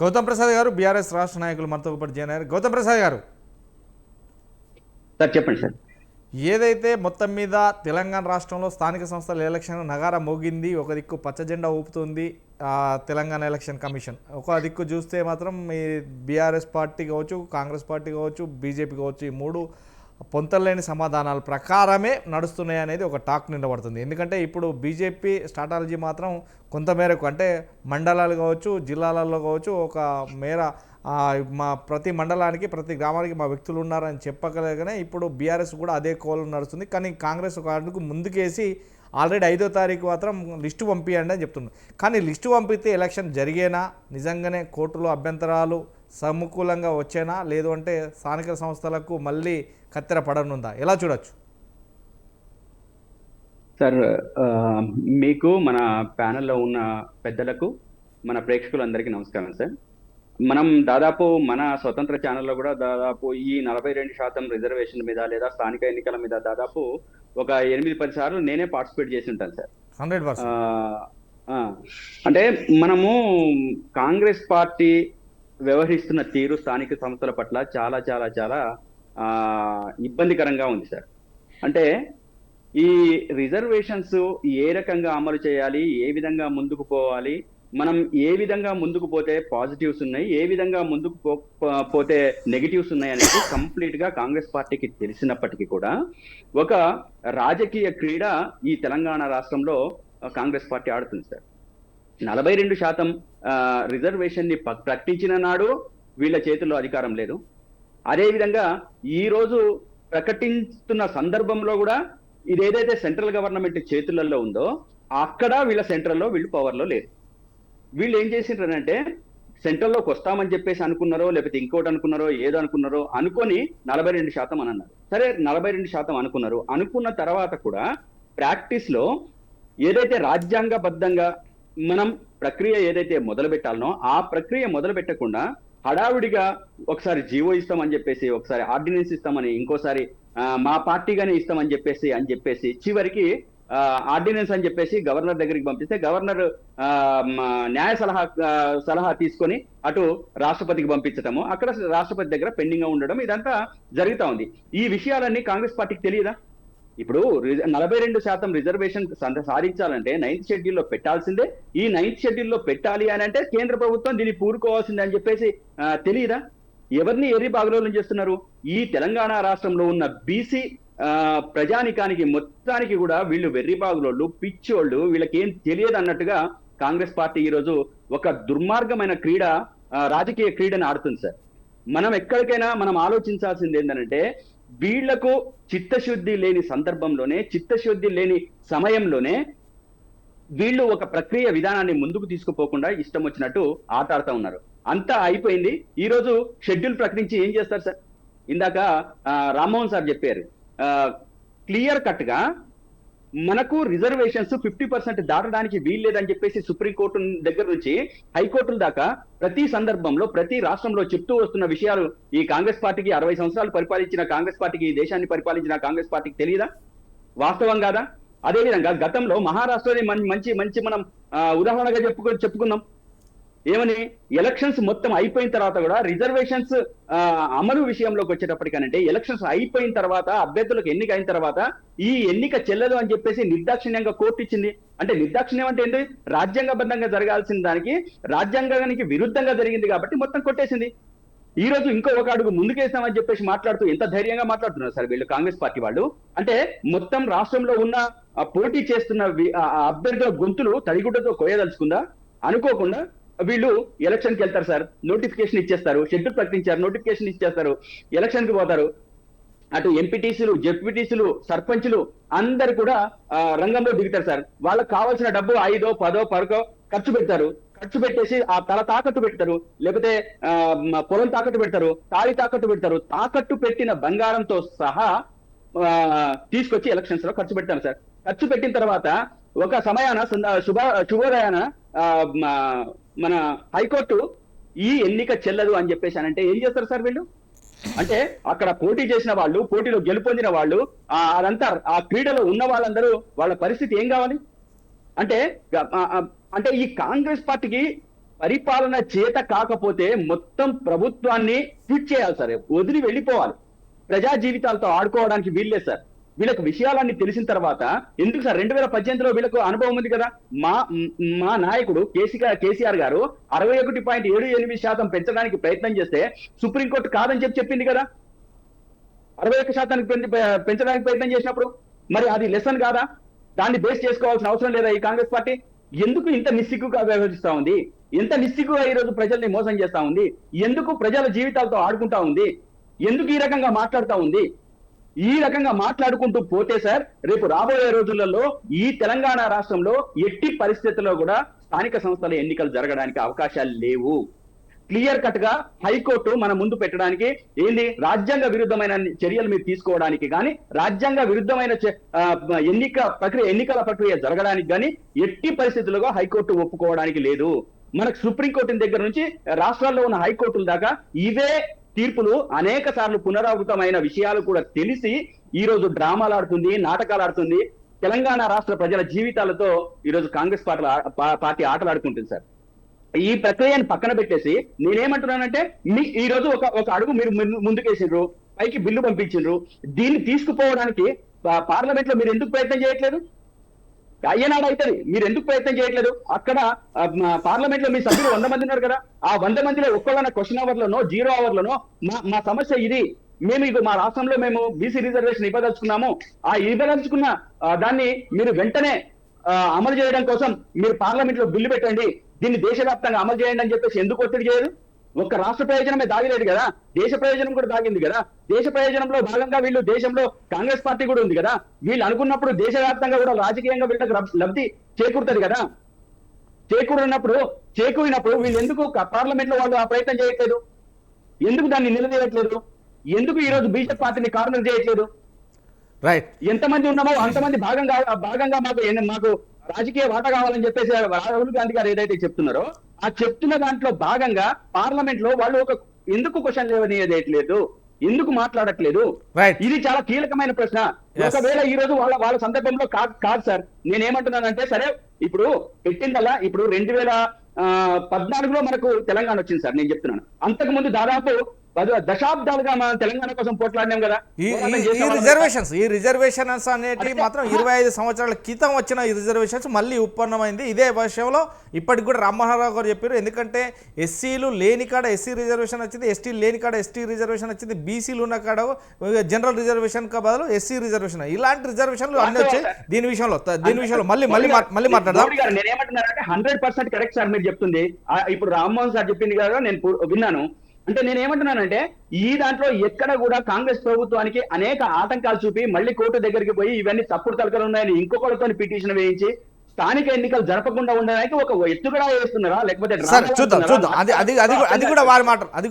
గౌతమ్ ప్రసాద్ గారు బీఆర్ఎస్ రాష్ట్ర నాయకులు మనతో పాటు జాయిన్ అయ్యారు. గౌతమ్ ప్రసాద్ గారు, సార్ చెప్పండి సార్. ఏదైతే మొత్తం మీద తెలంగాణ రాష్ట్రంలో స్థానిక సంస్థల ఎలక్షన్ నగారా మోగింది, ఒక దిక్కు పచ్చ జెండా ఊపుతుంది తెలంగాణ ఎలక్షన్ కమిషన్. ఒక దిక్కు చూస్తే మాత్రం ఈ బీఆర్ఎస్ పార్టీ కావచ్చు, కాంగ్రెస్ పార్టీ కావచ్చు, బీజేపీ కావచ్చు, ఈ మూడు పొంతలేని సమాధానాల ప్రకారమే నడుస్తున్నాయి అనేది ఒక టాక్ నిండబడుతుంది. ఎందుకంటే ఇప్పుడు బీజేపీ స్ట్రాటజీ మాత్రం కొంతమేరకు, అంటే మండలాలు కావచ్చు, జిల్లాలలో కావచ్చు, ఒక మేర మా ప్రతి మండలానికి ప్రతి గ్రామానికి మా వ్యక్తులు ఉన్నారని చెప్పగలగానే ఇప్పుడు బీఆర్ఎస్ కూడా అదే కోలు నడుస్తుంది. కానీ కాంగ్రెస్ ఒక అడుగు ముందుకేసి ఆల్రెడీ 5వ తారీఖు మాత్రం లిస్టు పంపించండి అని చెప్తున్నారు. కానీ లిస్టు పంపితే ఎలక్షన్ జరిగేనా, నిజంగానే కోర్టులో అభ్యంతరాలు సమకూలంగా వచ్చేనా, లేదు అంటే స్థానిక సంస్థలకు మళ్ళీ కత్తెర పడనుందా, ఎలా చూడొచ్చు? సార్ మీకు, మన ప్యానెల్లో ఉన్న పెద్దలకు, మన ప్రేక్షకులందరికీ నమస్కారం సార్. మనం దాదాపు మన స్వతంత్ర ఛానల్లో కూడా దాదాపు ఈ 42% రిజర్వేషన్ మీద లేదా స్థానిక ఎన్నికల మీద దాదాపు ఒక 8-10 సార్లు నేనే పార్టిసిపేట్ చేసి ఉంటాను సార్. 100%. అంటే మనము కాంగ్రెస్ పార్టీ వ్యవహరిస్తున్న తీరు స్థానిక సంస్థల పట్ల చాలా చాలా చాలా ఇబ్బందికరంగా ఉంది సార్. అంటే ఈ రిజర్వేషన్స్ ఏ రకంగా అమలు చేయాలి, ఏ విధంగా ముందుకు పోవాలి, మనం ఏ విధంగా ముందుకు పోతే పాజిటివ్స్ ఉన్నాయి, ఏ విధంగా ముందుకు పోతే నెగిటివ్స్ ఉన్నాయి అనేది కంప్లీట్ గా కాంగ్రెస్ పార్టీకి తెలిసినప్పటికీ కూడా ఒక రాజకీయ క్రీడ ఈ తెలంగాణ రాష్ట్రంలో కాంగ్రెస్ పార్టీ ఆడుతుంది సార్. 42% రిజర్వేషన్ ని ప్రకటించిన నాడు వీళ్ళ చేతుల్లో అధికారం లేదు. అదేవిధంగా ఈ రోజు ప్రకటిస్తున్న సందర్భంలో కూడా ఇదేదైతే సెంట్రల్ గవర్నమెంట్ చేతులలో ఉందో అక్కడ వీళ్ళ సెంట్రల్లో వీళ్ళు పవర్లో లేరు. వీళ్ళు ఏం చేసిండ్రంటే సెంట్రల్లోకి వస్తామని చెప్పేసి అనుకున్నారో, లేకపోతే ఇంకోటి అనుకున్నారో, ఏదో అనుకున్నారో అనుకొని 42% అని అన్నారు. సరే, 42% అనుకున్నారు. అనుకున్న తర్వాత కూడా ప్రాక్టీస్ లో ఏదైతే రాజ్యాంగబద్ధంగా మనం ప్రక్రియ ఏదైతే మొదలు పెట్టాలనో ఆ ప్రక్రియ మొదలు పెట్టకుండా హడావుడిగా ఒకసారి జీవో ఇస్తామని చెప్పేసి, ఒకసారి ఆర్డినెన్స్ ఇస్తామని, ఇంకోసారి మా పార్టీగానే ఇస్తామని చెప్పేసి చివరికి ఆర్డినెన్స్ అని చెప్పేసి గవర్నర్ దగ్గరికి పంపిస్తే గవర్నర్ న్యాయ సలహా తీసుకొని అటు రాష్ట్రపతికి పంపించటము, అక్కడ రాష్ట్రపతి దగ్గర పెండింగ్ గా ఉండడం, ఇదంతా జరుగుతా ఉంది. ఈ విషయాలన్నీ కాంగ్రెస్ పార్టీకి తెలియదా? ఇప్పుడు 42% రిజర్వేషన్ సాధించాలంటే 9th షెడ్యూల్లో పెట్టాల్సిందే. ఈ 9th షెడ్యూల్లో పెట్టాలి అని అంటే కేంద్ర ప్రభుత్వం దీన్ని పూరుకోవాల్సిందే అని చెప్పేసి తెలియదా? ఎవరిని ఎర్రి బాగలోలం చేస్తున్నారు? ఈ తెలంగాణ రాష్ట్రంలో ఉన్న బీసీ ప్రజానికానికి మొత్తానికి కూడా వీళ్ళు వెర్రి బాగులోళ్ళు, పిచ్చోళ్ళు, వీళ్ళకి ఏం తెలియదు అన్నట్టుగా కాంగ్రెస్ పార్టీ ఈరోజు ఒక దుర్మార్గమైన క్రీడ, రాజకీయ క్రీడని ఆడుతుంది సార్. మనం ఎక్కడికైనా మనం ఆలోచించాల్సింది ఏంటంటే వీళ్లకు చిత్తశుద్ధి లేని సందర్భంలోనే, చిత్తశుద్ధి లేని సమయంలోనే వీళ్ళు ఒక ప్రక్రియ విధానాన్ని ముందుకు తీసుకుపోకుండా ఇష్టం వచ్చినట్టు ఆట ఆడుతూ ఉన్నారు. అంతా అయిపోయింది. ఈ రోజు షెడ్యూల్ ప్రకటించి ఏం చేస్తారు సార్? ఇందాక రామ్మోహన్ సార్ చెప్పారు, క్లియర్ కట్ గా మనకు రిజర్వేషన్స్ 50% దాటడానికి వీల్లేదని చెప్పేసి సుప్రీంకోర్టు దగ్గర నుంచి హైకోర్టుల దాకా ప్రతి సందర్భంలో ప్రతి రాష్ట్రంలో చెప్తూ వస్తున్న విషయాలు ఈ కాంగ్రెస్ పార్టీకి, 60 సంవత్సరాలు పరిపాలించిన కాంగ్రెస్ పార్టీకి, ఈ దేశాన్ని పరిపాలించిన కాంగ్రెస్ పార్టీకి తెలియదా? వాస్తవం కాదా? అదేవిధంగా గతంలో మహారాష్ట్రని మంచి మనం ఉదాహరణగా చెప్పుకున్నాం. ఏమని? ఎలక్షన్స్ మొత్తం అయిపోయిన తర్వాత కూడా రిజర్వేషన్స్ అమలు విషయంలోకి వచ్చేటప్పటికనంటే ఎలక్షన్స్ అయిపోయిన తర్వాత, అభ్యర్థులకు ఎన్నిక అయిన తర్వాత ఈ ఎన్నిక చెల్లదు అని చెప్పేసి నిర్దాక్షిణ్యంగా కోర్టు ఇచ్చింది. అంటే నిర్దాక్షిణ్యం అంటే ఏంటి? రాజ్యాంగబద్ధంగా జరగాల్సిన దానికి రాజ్యాంగానికి విరుద్ధంగా జరిగింది కాబట్టి మొత్తం కొట్టేసింది. ఈ రోజు ఒక అడుగు ముందుకేస్తామని చెప్పేసి మాట్లాడుతూ ఎంత ధైర్యంగా మాట్లాడుతున్నారు సార్ వీళ్ళు కాంగ్రెస్ పార్టీ వాళ్ళు. అంటే మొత్తం రాష్ట్రంలో ఉన్న పోటీ చేస్తున్న అభ్యర్థుల గొంతులు తడిగుడ్డతో కోయదలుచుకుందా? అనుకోకుండా వీళ్ళు ఎలక్షన్కి వెళ్తారు సార్, నోటిఫికేషన్ ఇచ్చేస్తారు, షెడ్యూల్ ప్రకటించారు, నోటిఫికేషన్ ఇచ్చేస్తారు, ఎలక్షన్ కి పోతారు. అటు ఎంపీటీసీలు, జెడ్పీటీసీలు, సర్పంచులు అందరు కూడా రంగంలో దిగుతారు సార్. వాళ్ళకి కావాల్సిన డబ్బు 5, 10, 10 ఖర్చు పెడతారు. ఖర్చు పెట్టేసి ఆ తల తాకట్టు పెడతారు, లేకపోతే పొలం తాకట్టు పెడతారు, తాళి తాకట్టు పెడతారు. తాకట్టు పెట్టిన బంగారంతో సహా తీసుకొచ్చి ఎలక్షన్స్ లో ఖర్చు పెడతారు సార్. ఖర్చు పెట్టిన తర్వాత ఒక సమయాన శుభోదయాన మన హైకోర్టు ఈ ఎన్నిక చెల్లదు అని చెప్పేసి అంటే ఏం చేస్తారు సార్ వీళ్ళు? అంటే అక్కడ పోటీ చేసిన వాళ్ళు, పోటీలో గెలుపొందిన వాళ్ళు, అదంతా ఆ క్రీడలో ఉన్న వాళ్ళందరూ వాళ్ళ పరిస్థితి ఏం కావాలి? అంటే ఈ కాంగ్రెస్ పార్టీకి పరిపాలన చేత కాకపోతే మొత్తం ప్రభుత్వాన్ని క్విట్ చేయాలి సార్, వదిలి వెళ్ళిపోవాలి. ప్రజా జీవితాలతో ఆడుకోవడానికి వీల్లేదు సార్. వీళ్ళకు విషయాలన్నీ తెలిసిన తర్వాత ఎందుకు సార్ 2018లో వీళ్ళకు అనుభవం ఉంది కదా. మా నాయకుడు కేసీఆర్ గారు 61.78% పెంచడానికి ప్రయత్నం చేస్తే సుప్రీంకోర్టు కాదని చెప్పింది కదా. 61% పెంచడానికి ప్రయత్నం చేసినప్పుడు మరి అది లెసన్ కాదా? దాన్ని బేస్ చేసుకోవాల్సిన అవసరం లేదా ఈ కాంగ్రెస్ పార్టీ? ఎందుకు ఇంత నిస్సిగ్గుగా వ్యవహరిస్తా ఉంది? ఎంత నిస్సిగ్గుగా ఈ రోజు ప్రజల్ని మోసం చేస్తా ఉంది? ఎందుకు ప్రజల జీవితాలతో ఆడుకుంటా ఉంది? ఎందుకు ఈ రకంగా మాట్లాడుతూ ఉంది? ఈ రకంగా మాట్లాడుకుంటూ పోతే సార్ రేపు రాబోయే రోజులలో ఈ తెలంగాణ రాష్ట్రంలో ఎట్టి పరిస్థితుల్లో కూడా స్థానిక సంస్థల ఎన్నికలు జరగడానికి అవకాశాలు లేవు. క్లియర్ కట్ గా హైకోర్టు మన ముందు పెట్టడానికి ఏంది, రాజ్యాంగ విరుద్ధమైన చర్యలు మీరు తీసుకోవడానికి కానీ, రాజ్యాంగ విరుద్ధమైన ఎన్నికల ప్రక్రియ జరగడానికి కానీ ఎట్టి పరిస్థితుల్లో హైకోర్టు ఒప్పుకోవడానికి లేదు. మనకు సుప్రీంకోర్టు దగ్గర నుంచి రాష్ట్రాల్లో ఉన్న హైకోర్టుల దాకా ఇవే తీర్పులు అనేక సార్లు పునరావృతమైన విషయాలు కూడా తెలిసి ఈ రోజు డ్రామాలు ఆడుతుంది, నాటకాలు ఆడుతుంది. తెలంగాణ రాష్ట్ర ప్రజల జీవితాలతో ఈరోజు కాంగ్రెస్ పార్టీ ఆటలాడుకుంటుంది సార్. ఈ ప్రక్రియను పక్కన పెట్టేసి నేనేమంటున్నానంటే ఈ రోజు ఒక అడుగు మీరు ముందుకేసిండ్రు, పైకి బిల్లు పంపించిండ్రు. దీన్ని తీసుకుపోవడానికి పార్లమెంట్ లో మీరు ఎందుకు ప్రయత్నం చేయట్లేదు? అయ్యనాడు అవుతుంది, మీరు ఎందుకు ప్రయత్నం చేయట్లేదు? అక్కడ పార్లమెంట్ లో మీ సభ్యులు 100 మంది ఉన్నారు కదా, ఆ 100 మందిలో ఒక్కళ్ళ క్వశ్చన్ అవర్లోనో 0 అవర్లోనో మా సమస్య ఇది, మేము మా రాష్ట్రంలో మేము బీసీ రిజర్వేషన్ ఇవ్వదలుచుకున్నాము, ఆ ఇవ్వదలుచుకున్న దాన్ని మీరు వెంటనే అమలు చేయడం కోసం మీరు పార్లమెంట్ లో బిల్లు పెట్టండి, దీన్ని దేశవ్యాప్తంగా అమలు చేయండి అని చెప్పేసి ఎందుకు ఒత్తిడి చేయరు? ఒక్క రాష్ట్ర ప్రయోజనమే దాగలేదు కదా, దేశ ప్రయోజనం కూడా దాగింది కదా. దేశ ప్రయోజనంలో భాగంగా వీళ్ళు దేశంలో కాంగ్రెస్ పార్టీ కూడా ఉంది కదా, వీళ్ళు అనుకున్నప్పుడు దేశవ్యాప్తంగా కూడా రాజకీయంగా వీళ్ళకి లబ్ధి చేకూరుతుంది కదా. చేకూరినప్పుడు వీళ్ళు ఎందుకు పార్లమెంట్ లో వాళ్ళు ఆ ప్రయత్నం చేయట్లేదు? ఎందుకు దాన్ని నిలదీయట్లేదు? ఎందుకు ఈ రోజు బీజేపీ పార్టీని కార్నర్ చేయట్లేదు? రైట్, ఎంతమంది ఉన్నామో అంతమంది భాగంగా మాకు రాజకీయ వాటా కావాలని చెప్పేసి రాహుల్ గాంధీ గారు ఏదైతే చెప్తున్నారో ఆ చెప్తున్న దాంట్లో భాగంగా పార్లమెంట్ లో వాళ్ళు ఎందుకు క్వశ్చన్ లేవనియట్లేదు, ఎందుకు మాట్లాడట్లేదు? ఇది చాలా కీలకమైన ప్రశ్న. ఒకవేళ ఈ రోజు వాళ్ళ సందర్భంలో కాదు సార్. నేనేమంటున్నానంటే సరే ఇప్పుడు పెట్టిందల్లా ఇప్పుడు 2014లో మనకు తెలంగాణ వచ్చింది సార్. నేను చెప్తున్నాను అంతకు ముందు దాదాపు 10 దశాబ్దాలుగా మనం తెలంగాణ కోసం పోట్లాడినాం కదా. ఈ రిజర్వేషన్స్ అనేటి మాత్రం 25 సంవత్సరాల క్రితం వచ్చిన ఈ రిజర్వేషన్స్ మళ్ళీ ఉత్పన్నమైంది. ఇదే విషయంలో ఇప్పటికి కూడా రామ్మోహన్ గారు చెప్పారు. ఎందుకంటే ఎస్సీలు లేని కాడ ఎస్సీ రిజర్వేషన్ వచ్చింది, ఎస్టీలు లేని కాడ ఎస్టీ రిజర్వేషన్ వచ్చింది, బీసీలు ఉన్న కాడ జనరల్ రిజర్వేషన్ బదులు ఎస్సీ రిజర్వేషన్, ఇలాంటి రిజర్వేషన్లు అన్ని వచ్చాయి. దీని విషయంలో మళ్ళీ మాట్లాడదాం. నేనేమంటున్నానంటే 100% కరెక్ట్ సార్ మీరు చెప్తుంది. ఇప్పుడు రామ్మోహన్ సార్ చెప్పింది కదా, నేను విన్నాను. అంటే నేనేమంటున్నానంటే ఈ దాంట్లో ఎక్కడ కూడా కాంగ్రెస్ ప్రభుత్వానికి అనేక ఆటంకాలు చూపి మళ్ళీ కోర్టు దగ్గరికి పోయి ఇవన్నీ తప్పుడు తలకలు ఉన్నాయని ఇంకొకరితో పిటిషన్ వేయించి స్థానిక ఎన్నికలు జరపకుండా ఉండడానికి ఒక ఎత్తుగడ వేస్తున్నారా, లేకపోతే చూద్దాం అది కూడా వారి మాట, అది కూడా